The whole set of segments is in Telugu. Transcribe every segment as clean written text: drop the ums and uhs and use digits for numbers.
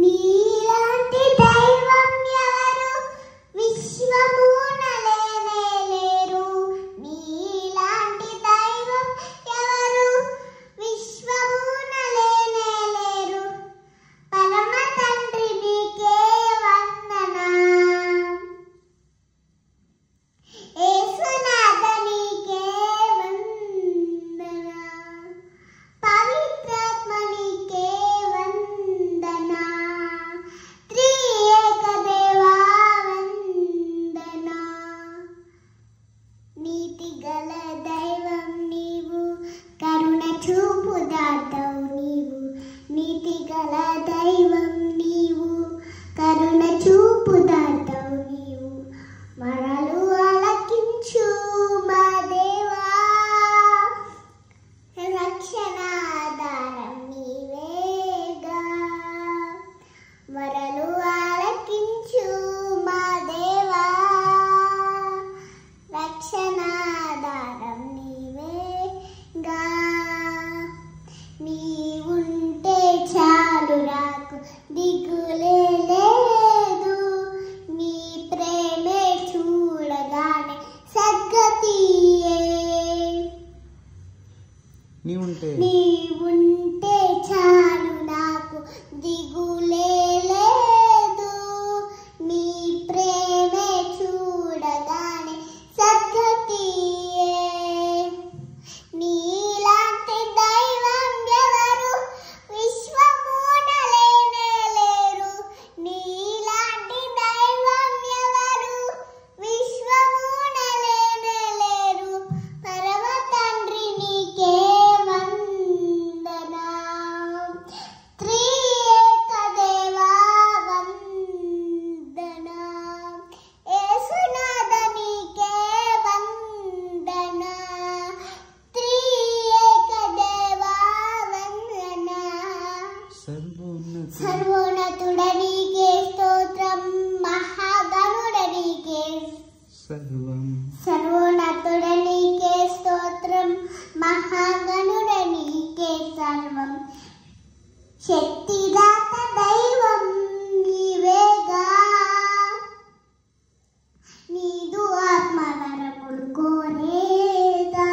నీలాంటి దైవం ఎవరు విశ్వమున లేనే లేరు. నీలాంటి దైవం ఎవరు విశ్వమున లేనే లేరు. పరమ తండ్రి నీకే వందనం. యేసునాథ నీకే వందనం. పవిత్రాత్మ నీకే వందనం. త్రియేక దేవా వందనం. నీతి గల దైవం నీవు, కరుణ చూపు దాతవు నీవు. నీతి గల దైవం నీవు, కరుణ చూపు దాతవు నీవు. మరలు ఆలకించు మా దేవా, రక్షణాధారం నీవేగా. మరలు ఆలకించు మా దేవా, రక్షణాధారం నీవేగా. నీవుంటే చాలు నాకు దిగులే లేదు. నీ ప్రేమే చూడగానే సద్గతియే. నీవుంటే చాలు నాకు దిగులే లేదు. నీ ప్రేమే చూడగానే సద్గతియే. నీలాంటి దైవం ఎవరు విశ్వమున లేనే లేరు. నీలాంటి దైవం ఎవరు విశ్వమున లేనే లేరు. పరమ తండ్రి నీకే వందనం. త్రియేక దేవా వందనం. యేసునాథ నీకే వందనం. త్రియేక దేవా వందనం. సర్వోన్నతుడ నీకే స్తోత్రం. మహాగణుడ నీకే సర్వోన్నతుడ నీకే స్తోత్రం. మహాగణుడ నీకే సర్వం. శక్తిదాత దైవం నీవేగా. నీదు ఆత్మవరములు కోరేగా.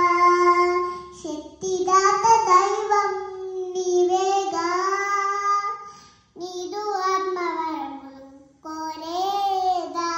శక్తిదాత దైవం నీవేగా. నీదు ఆత్మవరములు కోరేగా.